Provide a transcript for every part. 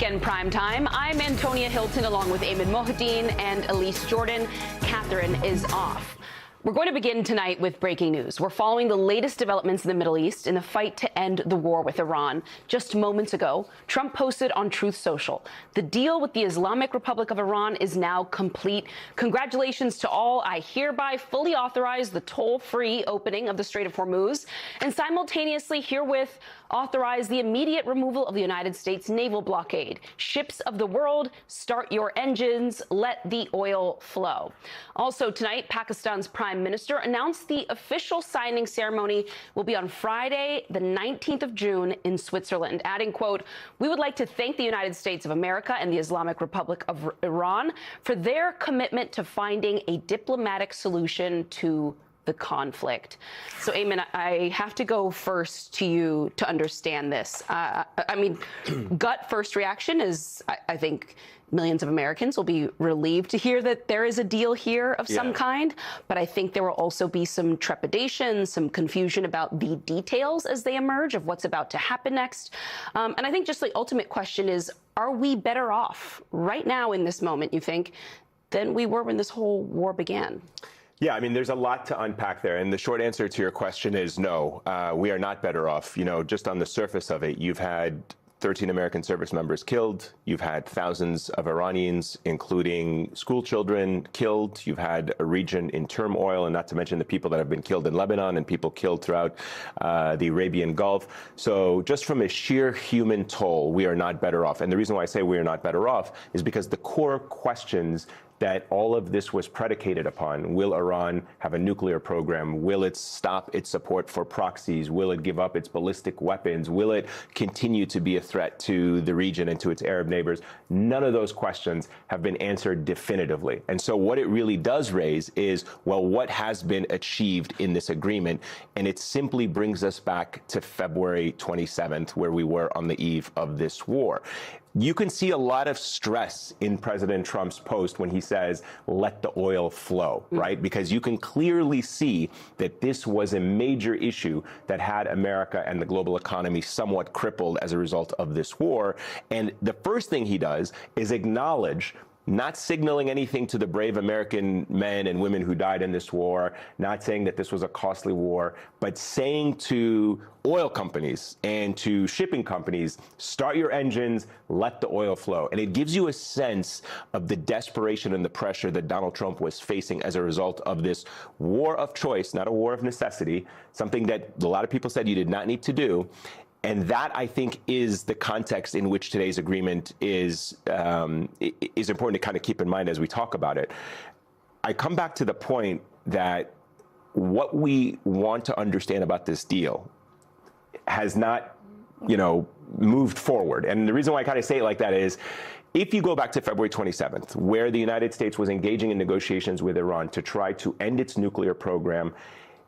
Weekend Primetime. I'm Antonia Hilton along with Eamon Mohideen and Elise Jordan. Catherine is off. We're going to begin tonight with breaking news. We're following the latest developments in the Middle East in the fight to end the war with Iran. Just moments ago, Trump posted on Truth Social, the deal with the Islamic Republic of Iran is now complete. Congratulations to all. I hereby fully authorize the toll-free opening of the Strait of Hormuz and simultaneously herewith authorize the immediate removal of the United States naval blockade. Ships of the world, start your engines, let the oil flow. Also tonight, Pakistan's Prime Minister announced the official signing ceremony will be on Friday, the 19th of June in Switzerland, adding, quote, "We would like to thank the United States of America and the Islamic Republic of Iran for their commitment to finding a diplomatic solution to the conflict." So, Eamon, I have to go first to you to understand this. Gut first reaction is, I think millions of Americans will be relieved to hear that there is a deal here of some kind. But I think there will also be some trepidation, some confusion about the details as they emerge of what's about to happen next. And I think just the ultimate question is, are we better off right now in this moment, you think, than we were when this whole war began? Yeah, I mean, there's a lot to unpack there. And the short answer to your question is no, we are not better off. You know, just on the surface of it, you've had 13 American service members killed. You've had thousands of Iranians, including school children, killed. You've had a region in turmoil, and not to mention the people that have been killed in Lebanon and people killed throughout the Arabian Gulf. So just from a sheer human toll, we are not better off. And the reason why I say we are not better off is because the core questions that all of this was predicated upon. Will Iran have a nuclear program? Will it stop its support for proxies? Will it give up its ballistic weapons? Will it continue to be a threat to the region and to its Arab neighbors? None of those questions have been answered definitively. And so what it really does raise is, well, what has been achieved in this agreement? And it simply brings us back to February 27th, where we were on the eve of this war. You can see a lot of stress in President Trump's post when he says, let the oil flow, right? Because you can clearly see that this was a major issue that had America and the global economy somewhat crippled as a result of this war. And the first thing he does is acknowledge, not signaling anything to the brave American men and women who died in this war, not saying that this was a costly war, but saying to oil companies and to shipping companies, start your engines, let the oil flow. And it gives you a sense of the desperation and the pressure that Donald Trump was facing as a result of this war of choice, not a war of necessity, something that a lot of people said you did not need to do. And that, I think, is the context in which today's agreement is important to kind of keep in mind as we talk about it. I come back to the point that what we want to understand about this deal has not, moved forward. And the reason why I kind of say it like that is, if you go back to February 27th, where the United States was engaging in negotiations with Iran to try to end its nuclear program,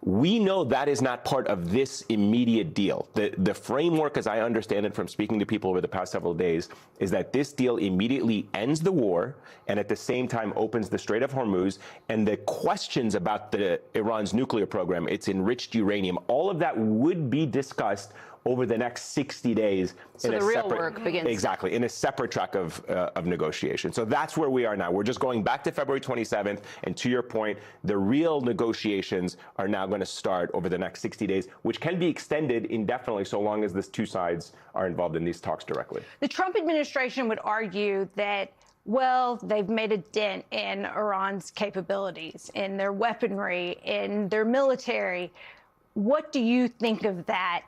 we know that is not part of this immediate deal. The framework, as I understand it from speaking to people over the past several days, is that this deal immediately ends the war and at the same time opens the Strait of Hormuz. And the questions about Iran's nuclear program, its enriched uranium, all of that would be discussed over the next 60 days. So the real work begins. Exactly, in a separate track of negotiation. So that's where we are now. We're just going back to February 27th. And to your point, the real negotiations are now going to start over the next 60 days, which can be extended indefinitely so long as the two sides are involved in these talks directly. The Trump administration would argue that, well, they've made a dent in Iran's capabilities, in their weaponry, in their military. What do you think of that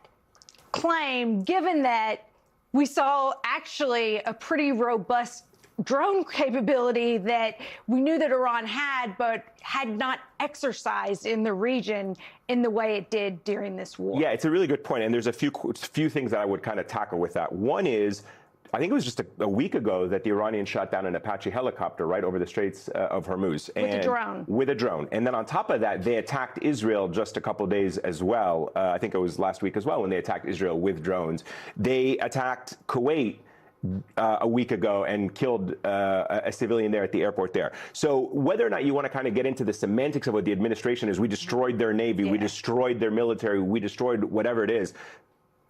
claim, given that we saw actually a pretty robust drone capability that we knew that Iran had, but had not exercised in the region in the way it did during this war? Yeah, it's a really good point. And there's a few things that I would kind of tackle with that. One is, I think it was just a week ago that the Iranians shot down an Apache helicopter right over the Straits of Hormuz. With a drone. With a drone. And then on top of that, they attacked Israel just a couple of days as well. I think it was last week as well when they attacked Israel with drones. They attacked Kuwait a week ago and killed a civilian there at the airport there. So whether or not you want to kind of get into the semantics of what the administration is, we destroyed their navy, we destroyed their military, we destroyed whatever it is,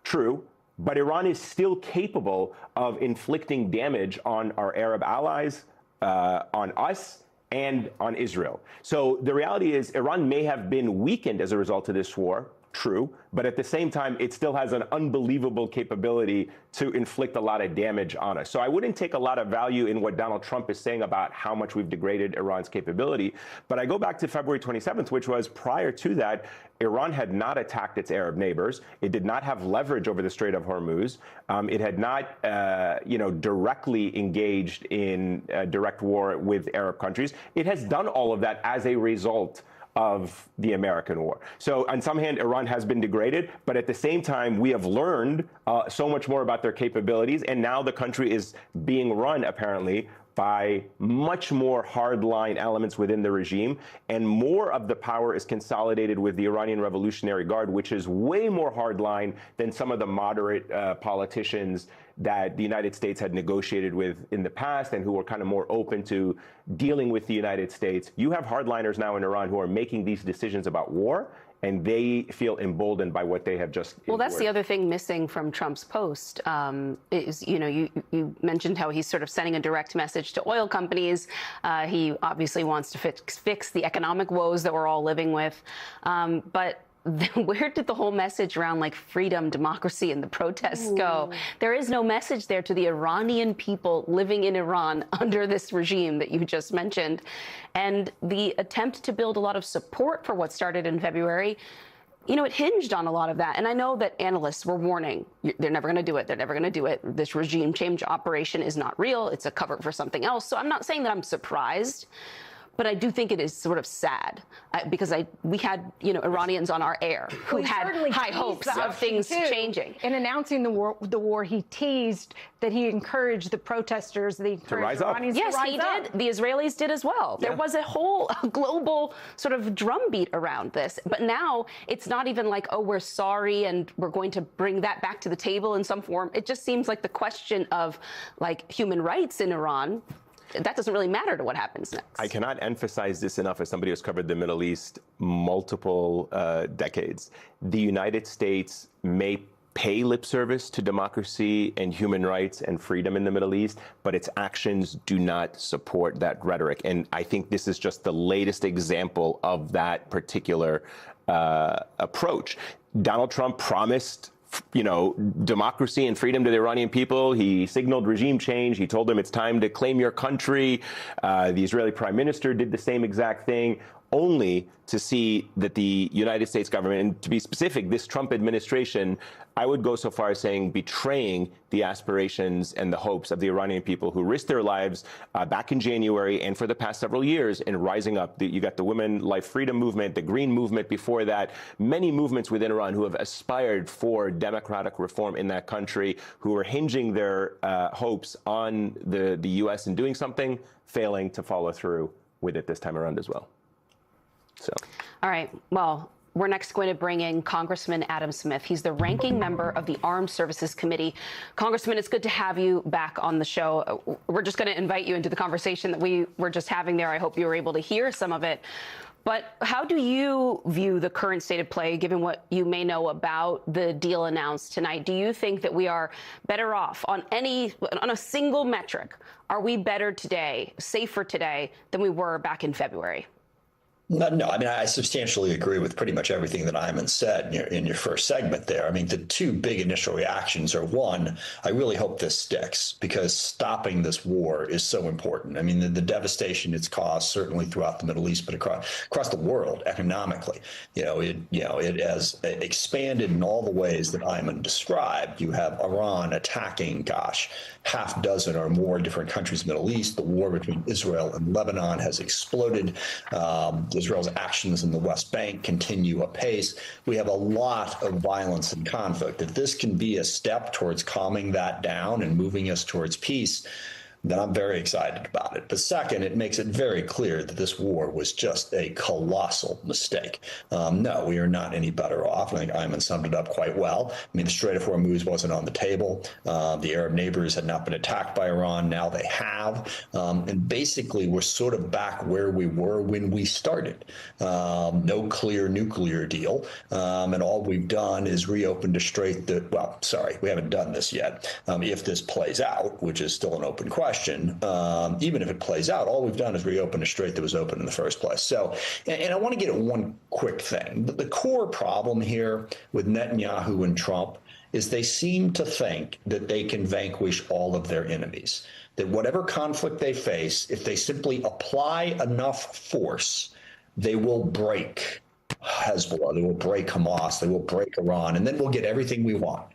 true. but Iran is still capable of inflicting damage on our Arab allies, on us, and on Israel. So the reality is Iran may have been weakened as a result of this war, true, but at the same time, it still has an unbelievable capability to inflict a lot of damage on us. So I wouldn't take a lot of value in what Donald Trump is saying about how much we've degraded Iran's capability. But I go back to February 27th, which was prior to that, Iran had not attacked its Arab neighbors. It did not have leverage over the Strait of Hormuz. It had not, directly engaged in direct war with Arab countries. It has done all of that as a result of the American war. So on some hand, Iran has been degraded, but at the same time, we have learned so much more about their capabilities, and now the country is being run, apparently, by much more hardline elements within the regime, and more of the power is consolidated with the Iranian Revolutionary Guard, which is way more hardline than some of the moderate politicians that the United States had negotiated with in the past and who were kind of more open to dealing with the United States. You have hardliners now in Iran who are making these decisions about war, and they feel emboldened by what they have just endured. Well, that's the other thing missing from Trump's post is, you mentioned how he's sort of sending a direct message to oil companies. He obviously wants to fix the economic woes that we're all living with. But where did the whole message around like freedom, democracy, and the protests go? There is no message there to the Iranian people living in Iran under this regime that you just mentioned. And the attempt to build a lot of support for what started in February, it hinged on a lot of that. And I know that analysts were warning, they're never going to do it. They're never going to do it. This regime change operation is not real. It's a cover for something else. So I'm not saying that I'm surprised, but I do think it is sort of sad because we had, Iranians on our air who had high hopes of things changing. In announcing the war, he teased that he encouraged the protesters, the Iranians yes, to rise he up. did. The Israelis did as well. Yeah. There was a whole global sort of drumbeat around this. But now it's not even like, oh, we're sorry and we're going to bring that back to the table in some form. It just seems like the question of like human rights in Iran, that doesn't really matter to what happens next. I cannot emphasize this enough as somebody who's covered the Middle East multiple decades. The United States may pay lip service to democracy and human rights and freedom in the Middle East, but its actions do not support that rhetoric. And I think this is just the latest example of that particular approach. Donald Trump promised democracy and freedom to the Iranian people. He signaled regime change. He told them it's time to claim your country. The Israeli prime minister did the same exact thing, only to see that the United States government, and to be specific, this Trump administration, I would go so far as saying betraying the aspirations and the hopes of the Iranian people who risked their lives back in January and for the past several years in rising up. You got the Women Life Freedom Movement, the Green Movement before that, many movements within Iran who have aspired for democratic reform in that country, who are hinging their hopes on the U.S. in doing something, failing to follow through with it this time around as well. So. All right. Well, we're next going to bring in Congressman Adam Smith. He's the ranking member of the Armed Services Committee. Congressman, it's good to have you back on the show. We're just going to invite you into the conversation that we were just having there. I hope you were able to hear some of it. But how do you view the current state of play, given what you may know about the deal announced tonight? Do you think that we are better off on a single metric? Are we better today, safer today, than we were back in February? No, I mean, I substantially agree with pretty much everything that Ayman said in your first segment there. I mean, the two big initial reactions are, one, I really hope this sticks because stopping this war is so important. I mean, the devastation it's caused certainly throughout the Middle East, but across the world economically, it has expanded in all the ways that Ayman described. You have Iran attacking, half a dozen or more different countries in the Middle East. The war between Israel and Lebanon has exploded. Israel's actions in the West Bank continue apace. We have a lot of violence and conflict. If this can be a step towards calming that down and moving us towards peace, then I'm very excited about it. But second, it makes it very clear that this war was just a colossal mistake. No, we are not any better off. I think Ayman summed it up quite well. I mean, the Strait of Hormuz wasn't on the table. The Arab neighbors had not been attacked by Iran. Now they have. And basically, we're sort of back where we were when we started. No clear nuclear deal. And all we've done is reopened a strait that, well, sorry, we haven't done this yet. If this plays out, which is still an open question, even if it plays out, all we've done is reopen a strait that was open in the first place. So, and I want to get at one quick thing. The core problem here with Netanyahu and Trump is they seem to think that they can vanquish all of their enemies, that whatever conflict they face, if they simply apply enough force, they will break Hezbollah, they will break Hamas, they will break Iran, and then we'll get everything we want.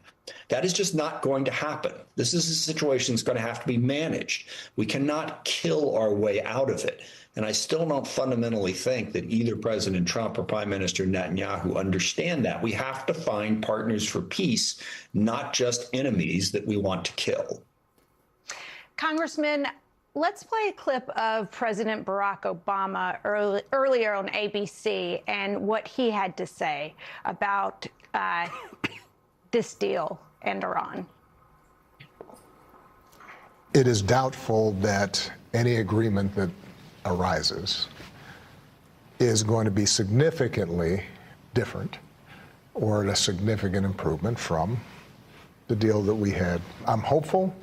That is just not going to happen. This is a situation that's going to have to be managed. We cannot kill our way out of it. And I still don't fundamentally think that either President Trump or Prime Minister Netanyahu understand that. We have to find partners for peace, not just enemies that we want to kill. Congressman, let's play a clip of President Barack Obama earlier on ABC and what he had to say about this deal and Iran. It is doubtful that any agreement that arises is going to be significantly different or a significant improvement from the deal that we had. I'm hopeful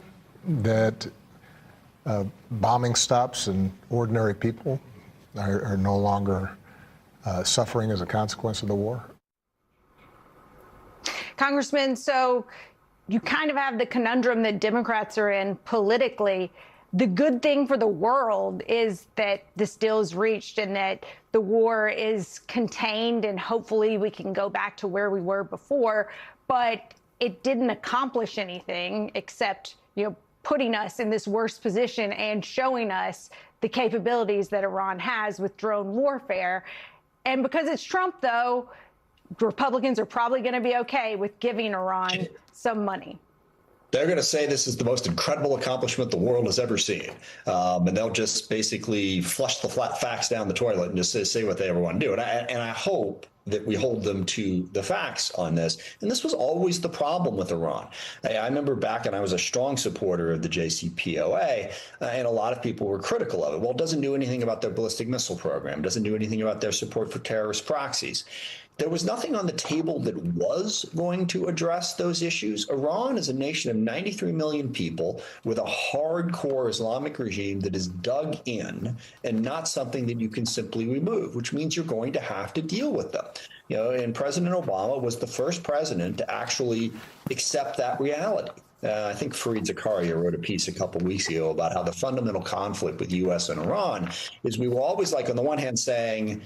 that bombing stops and ordinary people are no longer suffering as a consequence of the war. Congressman, so you kind of have the conundrum that Democrats are in politically. The good thing for the world is that this deal is reached and that the war is contained and hopefully we can go back to where we were before. But it didn't accomplish anything except, putting us in this worse position and showing us the capabilities that Iran has with drone warfare. And because it's Trump, though, Republicans are probably going to be okay with giving Iran some money. They're going to say this is the most incredible accomplishment the world has ever seen. And they'll just basically flush the flat facts down the toilet and just say what they ever want to do. And I hope that we hold them to the facts on this. And this was always the problem with Iran. I remember back, and I was a strong supporter of the JCPOA, and a lot of people were critical of it. Well, it doesn't do anything about their ballistic missile program. It doesn't do anything about their support for terrorist proxies. There was nothing on the table that was going to address those issues. Iran is a nation of 93 million people with a hardcore Islamic regime that is dug in and not something that you can simply remove, which means you're going to have to deal with them. And President Obama was the first president to actually accept that reality. I think Fareed Zakaria wrote a piece a couple weeks ago about how the fundamental conflict with the U.S. and Iran is we were always on the one hand saying,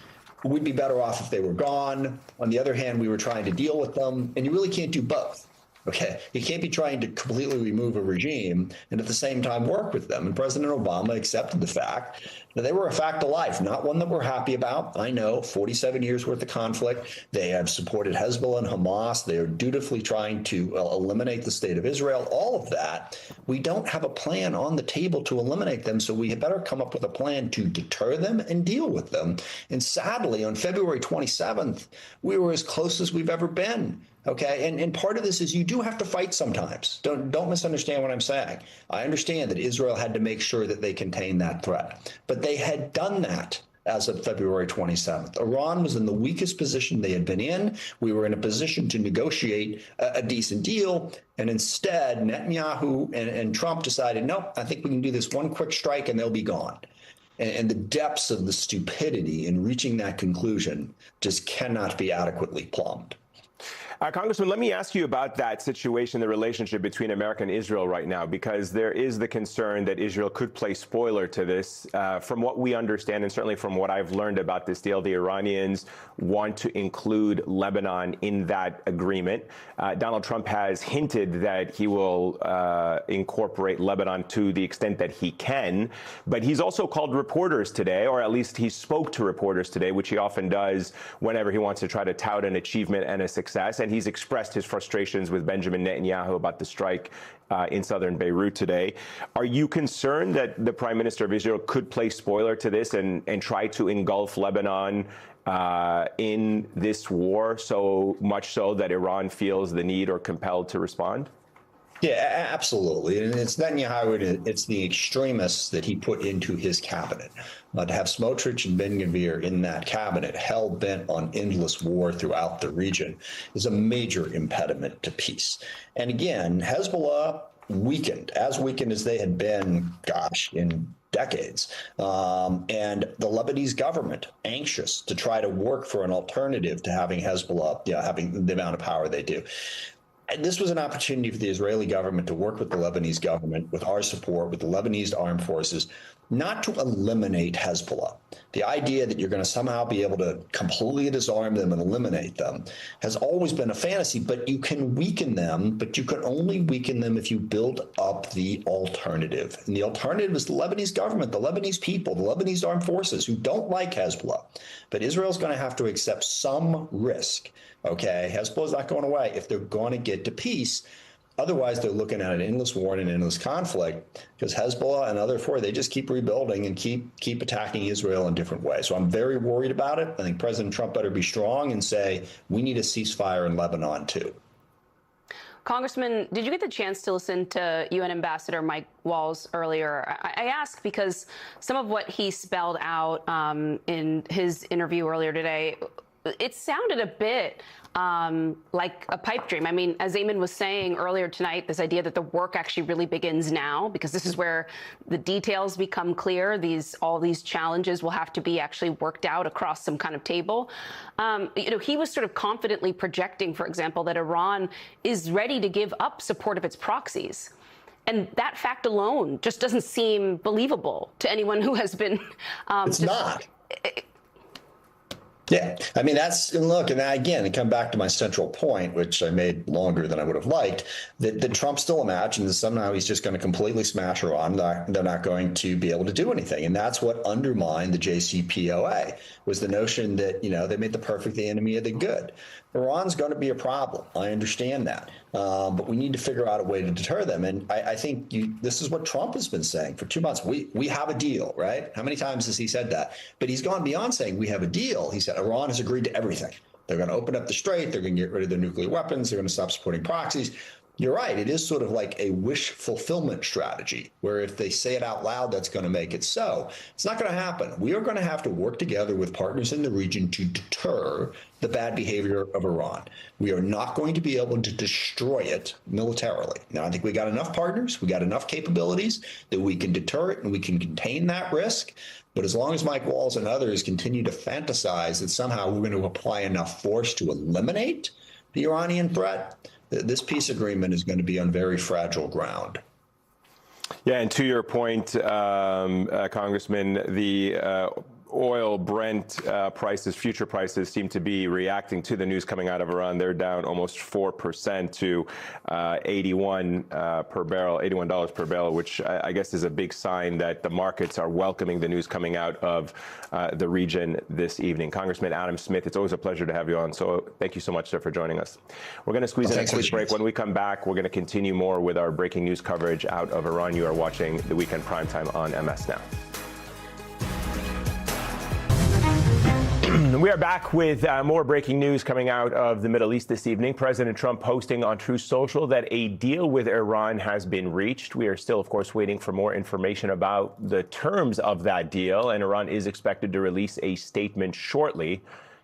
we'd be better off if they were gone. On the other hand, we were trying to deal with them, and you really can't do both. Okay, you can't be trying to completely remove a regime and at the same time work with them. And President Obama accepted the fact that they were a fact of life, not one that we're happy about. I know, 47 years worth of conflict. They have supported Hezbollah and Hamas. They are dutifully trying to eliminate the state of Israel. All of that. We don't have a plan on the table to eliminate them, so we had better come up with a plan to deter them and deal with them. And sadly, on February 27th, we were as close as we've ever been. Okay, and part of this is you do have to fight sometimes. Don't misunderstand what I'm saying. I understand that Israel had to make sure that they contained that threat, but they had done that as of February 27th. Iran was in the weakest position they had been in. We were in a position to negotiate a decent deal, and instead Netanyahu and Trump decided, no, I think we can do this one quick strike and they'll be gone. And the depths of the stupidity in reaching that conclusion just cannot be adequately plumbed. Congressman, let me ask you about that situation, the relationship between America and Israel right now, because there is the concern that Israel could play spoiler to this. From what we understand, and certainly from what I've learned about this deal, the Iranians want to include Lebanon in that agreement. Donald Trump has hinted that he will incorporate Lebanon to the extent that he can, but he's also called reporters today, or at least he spoke to reporters today, which he often does whenever he wants to try to tout an achievement and a success. and he's expressed his frustrations with Benjamin Netanyahu about the strike in southern Beirut today. Are you concerned that the Prime Minister of Israel could play spoiler to this and try to engulf Lebanon in this war, so much so that Iran feels the need or compelled to respond? Yeah, absolutely. And it's Netanyahu, it's the extremists that he put into his cabinet. To have Smotrich and Ben-Gvir in that cabinet, hell-bent on endless war throughout the region, is a major impediment to peace. And again, Hezbollah weakened as they had been, in decades. And the Lebanese government anxious to try to work for an alternative to having Hezbollah, having the amount of power they do. And this was an opportunity for the Israeli government to work with the Lebanese government, with our support, with the Lebanese armed forces, not to eliminate Hezbollah. The idea that you're going to somehow be able to completely disarm them and eliminate them has always been a fantasy, but you can weaken them, but you can only weaken them if you build up the alternative. And the alternative is the Lebanese government, the Lebanese people, the Lebanese armed forces who don't like Hezbollah. But Israel's going to have to accept some risk. Okay, Hezbollah's not going away if they're going to get to peace. Otherwise, they're looking at an endless war and an endless conflict because Hezbollah and other forces, they just keep rebuilding and keep attacking Israel in different ways. So I'm very worried about it. I think President Trump better be strong and say, we need a ceasefire in Lebanon, too. Congressman, did you get the chance to listen to UN Ambassador Mike Walls earlier? I ask because some of what he spelled out in his interview earlier today, it sounded a bit like a pipe dream. I mean, as Eamon was saying earlier tonight, this idea that the work actually really begins now, because this is where the details become clear. All these challenges will have to be actually worked out across some kind of table. He was sort of confidently projecting, for example, that Iran is ready to give up support of its proxies. And that fact alone just doesn't seem believable to anyone who has been. It's not. Yeah, I mean, look, and again, to come back to my central point, which I made longer than I would have liked, that Trump still imagines that somehow he's just going to completely smash Iran. They're not going to be able to do anything. And that's what undermined the JCPOA, was the notion that, they made the perfect the enemy of the good. Iran's going to be a problem. I understand that. But we need to figure out a way to deter them. And I think this is what Trump has been saying for 2 months. We have a deal, right? How many times has he said that? But he's gone beyond saying we have a deal. He said Iran has agreed to everything. They're going to open up the strait. They're going to get rid of their nuclear weapons. They're going to stop supporting proxies. You're right. It is sort of like a wish fulfillment strategy, where if they say it out loud, that's going to make it so. It's not going to happen. We are going to have to work together with partners in the region to deter the bad behavior of Iran. We are not going to be able to destroy it militarily. Now, I think we got enough partners, we got enough capabilities that we can deter it and we can contain that risk. But as long as Mike Walls and others continue to fantasize that somehow we're going to apply enough force to eliminate the Iranian threat, this peace agreement is going to be on very fragile ground. Yeah, and to your point, Congressman, the oil Brent prices, future prices, seem to be reacting to the news coming out of Iran. They're down almost 4% to $81 per barrel, which I guess is a big sign that the markets are welcoming the news coming out of the region this evening. Congressman Adam Smith, it's always a pleasure to have you on. So thank you so much, sir, for joining us. We're going to squeeze in a quick break. When we come back, we're going to continue more with our breaking news coverage out of Iran. You are watching the Weekend Primetime on MS Now. We are back with more breaking news coming out of the Middle East this evening. President Trump posting on Truth Social that a deal with Iran has been reached. We are still, of course, waiting for more information about the terms of that deal, and Iran is expected to release a statement shortly.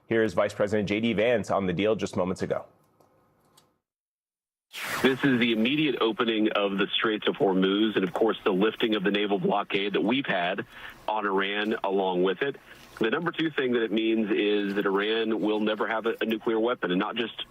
Here's Vice President J.D. Vance on the deal just moments ago. This is the immediate opening of the Straits of Hormuz and, of course, the lifting of the naval blockade that we've had on Iran along with it. The number two thing that it means is that Iran will never have a nuclear weapon, and not just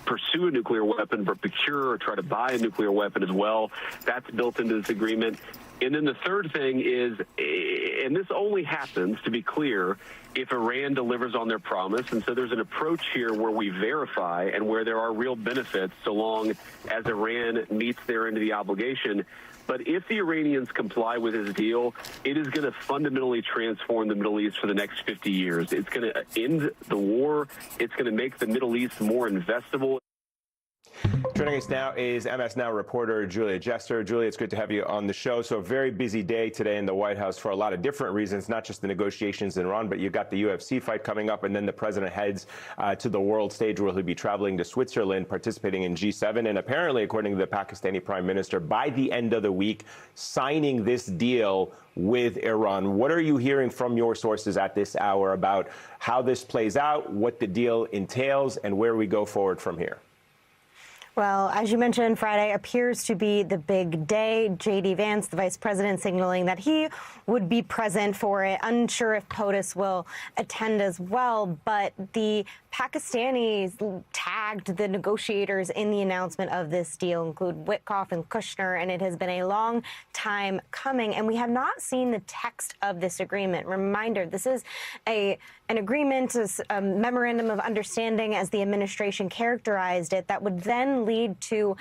pursue a nuclear weapon, but procure or try to buy a nuclear weapon as well. That's built into this agreement. And then the third thing is, and this only happens, to be clear, if Iran delivers on their promise. And so there's an approach here where we verify and where there are real benefits so long as Iran meets their end of the obligation. But if the Iranians comply with this deal, it is going to fundamentally transform the Middle East for the next 50 years. It's going to end the war. It's going to make the Middle East more investable. Joining us now is MS Now reporter Julia Jester. Julia, it's good to have you on the show. So a very busy day today in the White House for a lot of different reasons, not just the negotiations in Iran, but you've got the UFC fight coming up, and then the president heads to the world stage where he'll be traveling to Switzerland, participating in G7, and apparently, according to the Pakistani prime minister, by the end of the week, signing this deal with Iran. What are you hearing from your sources at this hour about how this plays out, what the deal entails, and where we go forward from here? Well, as you mentioned, Friday appears to be the big day. J.D. Vance, the vice president, signaling that he would be present for it. Unsure if POTUS will attend as well, but the Pakistanis tagged the negotiators in the announcement of this deal, include Witkoff and Kushner, and it has been a long time coming, and we have not seen the text of this agreement. Reminder, this is an agreement, a memorandum of understanding, as the administration characterized it, that would then lead to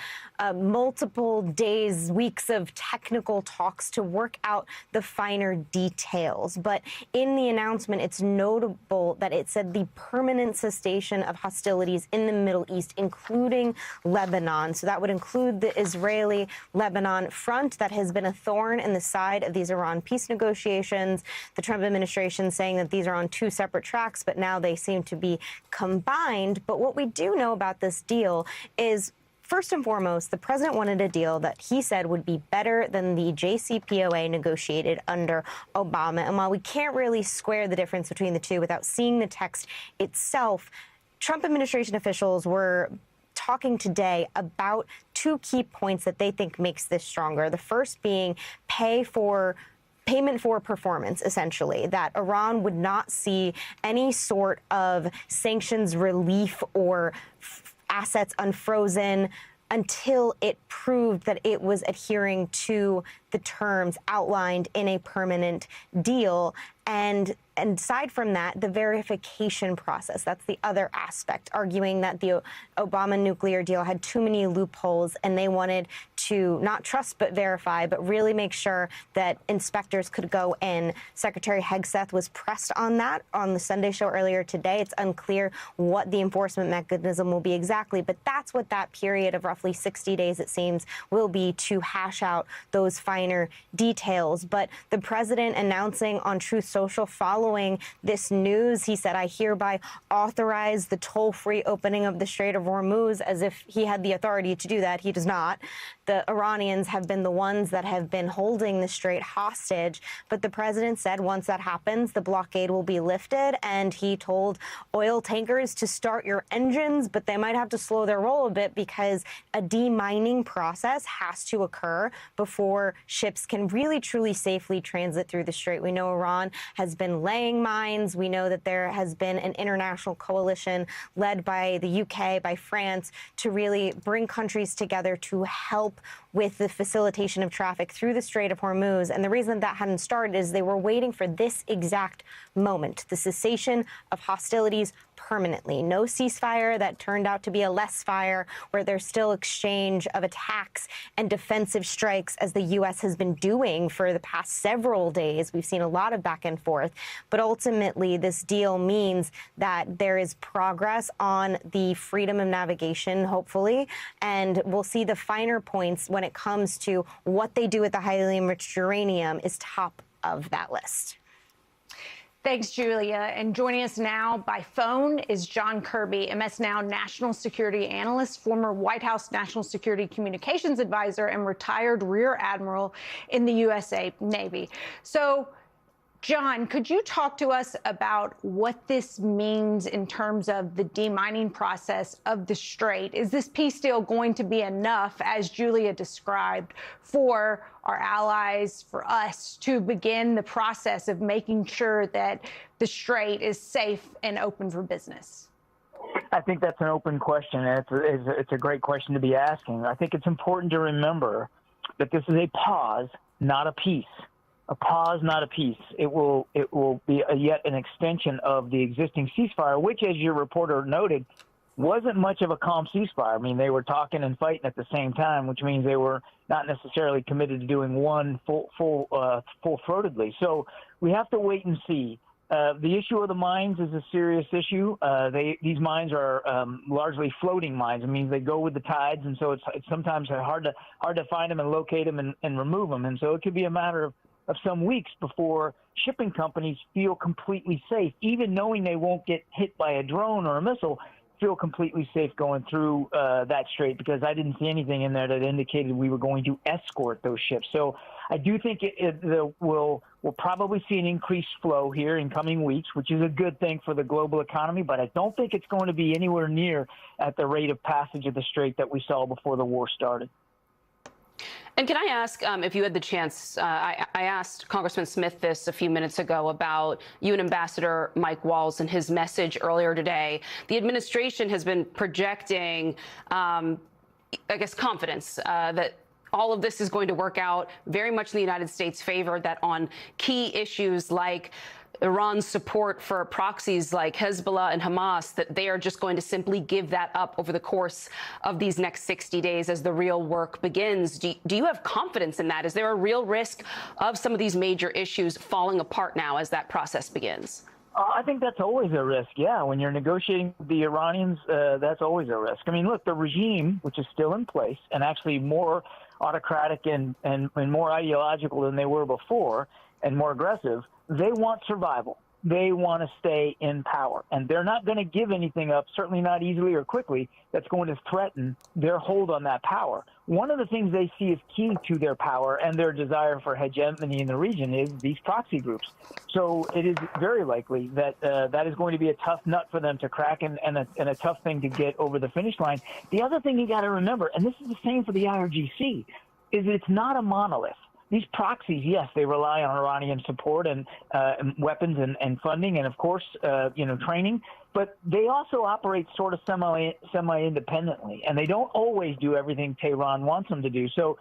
multiple days, weeks of technical talks to work out the finer details. But in the announcement, it's notable that it said the permanent cessation of hostilities in the Middle East, including Lebanon. So that would include the Israeli-Lebanon front that has been a thorn in the side of these Iran peace negotiations. The Trump administration saying that these are on two separate tracks, but now they seem to be combined. But what we do know about this deal is, first and foremost, the president wanted a deal that he said would be better than the JCPOA negotiated under Obama. And while we can't really square the difference between the two without seeing the text itself, Trump administration officials were talking today about two key points that they think makes this stronger. The first being payment for performance, essentially, that Iran would not see any sort of sanctions relief or assets unfrozen until it proved that it was adhering to the terms outlined in a permanent deal. And aside from that, the verification process, that's the other aspect, arguing that the Obama nuclear deal had too many loopholes and they wanted to not trust but verify, but really make sure that inspectors could go in. Secretary Hegseth was pressed on that on the Sunday show earlier today. It's unclear what the enforcement mechanism will be exactly, but that's what that period of roughly 60 days, it seems, will be to hash out those finer details. But the president announcing on Truth Social following this news, he said, "I hereby authorize the toll-free opening of the Strait of Hormuz," as if he had the authority to do that. He does not. The Iranians have been the ones that have been holding the strait hostage. But the president said once that happens, the blockade will be lifted. And he told oil tankers to start your engines, but they might have to slow their roll a bit because a demining process has to occur before ships can really, truly safely transit through the strait. We know Iran has been laying mines. We know that there has been an international coalition led by the UK, by France, to really bring countries together to help with the facilitation of traffic through the Strait of Hormuz. And the reason that hadn't started is they were waiting for this exact moment, the cessation of hostilities permanently. No ceasefire that turned out to be a less fire, where there's still exchange of attacks and defensive strikes, as the U.S. has been doing for the past several days. We've seen a lot of back and forth. But ultimately, this deal means that there is progress on the freedom of navigation, hopefully, and we'll see the finer points when it comes to what they do with the highly enriched uranium is top of that list. Thanks, Julia. And joining us now by phone is John Kirby, MS Now national security analyst, former White House National Security Communications Advisor, and retired Rear Admiral in the USA Navy. So, John, could you talk to us about what this means in terms of the demining process of the strait? Is this peace deal going to be enough, as Julia described, for our allies, for us to begin the process of making sure that the strait is safe and open for business? I think that's an open question, and it's a great question to be asking. I think it's important to remember that this is a pause, not a peace. A pause, not a peace. It will be yet an extension of the existing ceasefire, which, as your reporter noted, wasn't much of a calm ceasefire. I mean, they were talking and fighting at the same time, which means they were not necessarily committed to doing one full-throatedly. So we have to wait and see The issue of the mines is a serious issue. These mines are largely floating mines. It means they go with the tides, and so it's sometimes hard to find them and locate them and remove them. And so it could be a matter of some weeks before shipping companies feel completely safe, even knowing they won't get hit by a drone or a missile, feel completely safe going through that strait, because I didn't see anything in there that indicated we were going to escort those ships. So I do think we'll probably see an increased flow here in coming weeks, which is a good thing for the global economy, but I don't think it's going to be anywhere near at the rate of passage of the strait that we saw before the war started. And can I ask if you had the chance, I asked Congressman Smith this a few minutes ago about UN Ambassador Mike Waltz and his message earlier today. The administration has been projecting, I guess, confidence that all of this is going to work out very much in the United States' favor, that on key issues like Iran's support for proxies like Hezbollah and Hamas, that they are just going to simply give that up over the course of these next 60 days as the real work begins. Do you have confidence in that? Is there a real risk of some of these major issues falling apart now as that process begins? I think that's always a risk, yeah. When you're negotiating with the Iranians, that's always a risk. I mean, look, the regime, which is still in place and actually more autocratic and more ideological than they were before and more aggressive, they want survival. They want to stay in power, and they're not going to give anything up, certainly not easily or quickly, that's going to threaten their hold on that power. One of the things they see as key to their power and their desire for hegemony in the region is these proxy groups. So it is very likely that that is going to be a tough nut for them to crack and a tough thing to get over the finish line. The other thing you got to remember, and this is the same for the IRGC, is it's not a monolith. These proxies, yes, they rely on Iranian support and weapons and funding and, of course, training. But they also operate sort of semi-independently, and they don't always do everything Tehran wants them to do. So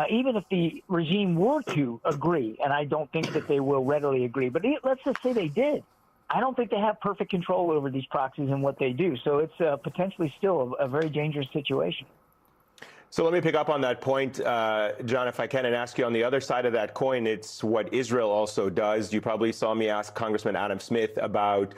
even if the regime were to agree, and I don't think that they will readily agree, but let's just say they did, I don't think they have perfect control over these proxies and what they do. So it's potentially still a very dangerous situation. So let me pick up on that point, John, if I can, and ask you on the other side of that coin, it's what Israel also does. You probably saw me ask Congressman Adam Smith about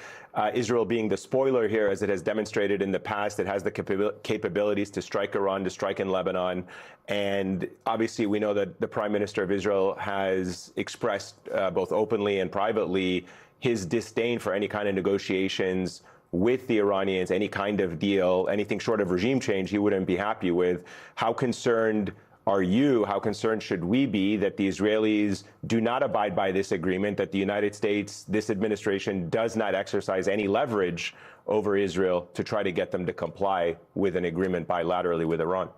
Israel being the spoiler here, as it has demonstrated in the past. It has the capabilities to strike Iran, to strike in Lebanon. And obviously, we know that the Prime Minister of Israel has expressed both openly and privately his disdain for any kind of negotiations with the Iranians, any kind of deal, anything short of regime change, he wouldn't be happy with. How concerned are you, how concerned should we be that the Israelis do not abide by this agreement, that the United States, this administration, does not exercise any leverage over Israel to try to get them to comply with an agreement bilaterally with Iran?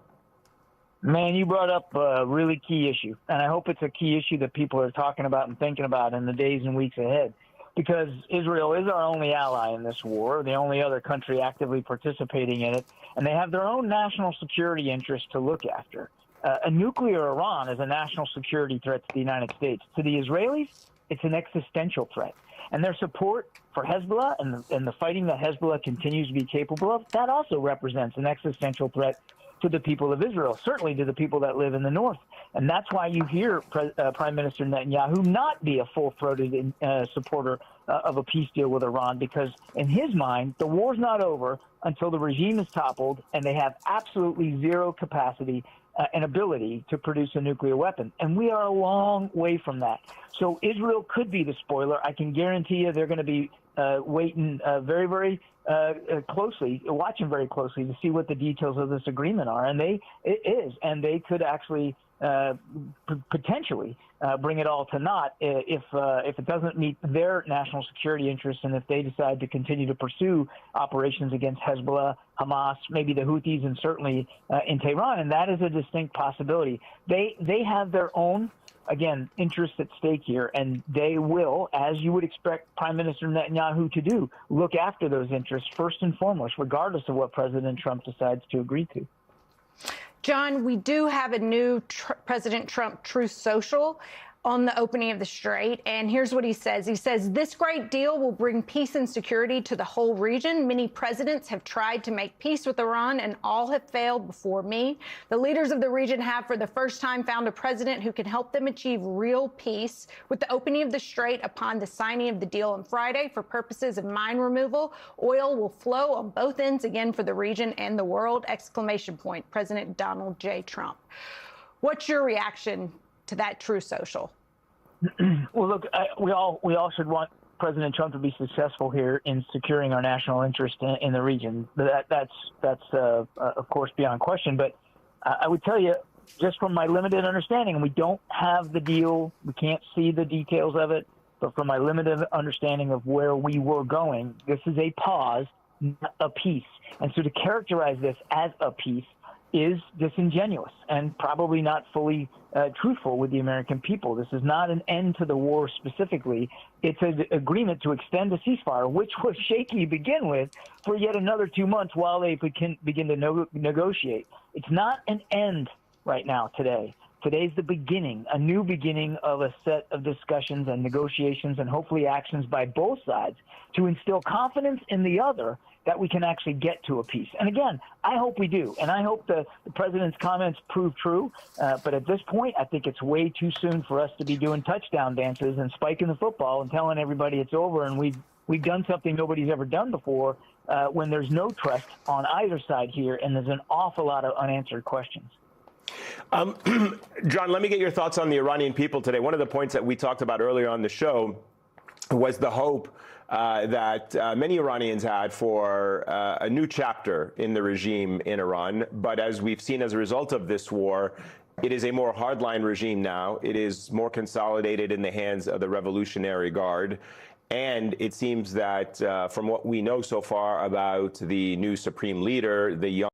Man, you brought up a really key issue, and I hope it's a key issue that people are talking about and thinking about in the days and weeks ahead. Because Israel is our only ally in this war, the only other country actively participating in it, and they have their own national security interests to look after. A nuclear Iran is a national security threat to the United States. To the Israelis, it's an existential threat. And their support for Hezbollah and the fighting that Hezbollah continues to be capable of, that also represents an existential threat to the people of Israel, certainly to the people that live in the north. And that's why you hear Prime Minister Netanyahu not be a full-throated supporter of a peace deal with Iran, because in his mind, the war's not over until the regime is toppled and they have absolutely zero capacity and ability to produce a nuclear weapon. And we are a long way from that. So Israel could be the spoiler. I can guarantee you they're going to be waiting very, very closely, watching very closely to see what the details of this agreement are. And they could actually potentially bring it all to naught if it doesn't meet their national security interests, and if they decide to continue to pursue operations against Hezbollah, Hamas, maybe the Houthis, and certainly in Tehran. And that is a distinct possibility. They have their own, again, interests at stake here, and they will, as you would expect Prime Minister Netanyahu to do, look after those interests first and foremost, regardless of what President Trump decides to agree to. John, we do have a new President Trump Truth Social. on the opening of the strait. And here's what he says. He says, this great deal will bring peace and security to the whole region. Many presidents have tried to make peace with Iran, and all have failed before me. The leaders of the region have, for the first time, found a president who can help them achieve real peace. With the opening of the strait upon the signing of the deal on Friday for purposes of mine removal, oil will flow on both ends again for the region and the world, ! President Donald J. Trump. What's your reaction to that True Social? Well, look, we all should want President Trump to be successful here in securing our national interest in the region. That's of course beyond question. But I would tell you, just from my limited understanding, we don't have the deal, we can't see the details of it. But from my limited understanding of where we were going, this is a pause, not a peace. And so to characterize this as a peace is disingenuous and probably not fully truthful with the American people. This is not an end to the war specifically. It's an agreement to extend the ceasefire, which was shaky to begin with, for yet another 2 months while they begin to negotiate. It's not an end right now today. Today's the beginning, a new beginning of a set of discussions and negotiations and hopefully actions by both sides to instill confidence in the other that we can actually get to a peace. And again, I hope we do. And I hope the president's comments prove true. But at this point, I think it's way too soon for us to be doing touchdown dances and spiking the football and telling everybody it's over and we've done something nobody's ever done before when there's no trust on either side here and there's an awful lot of unanswered questions. John, let me get your thoughts on the Iranian people today. One of the points that we talked about earlier on the show was the hope that many Iranians had for a new chapter in the regime in Iran. But as we've seen as a result of this war, it is a more hardline regime now. It is more consolidated in the hands of the Revolutionary Guard. And it seems that from what we know so far about the new supreme leader, the young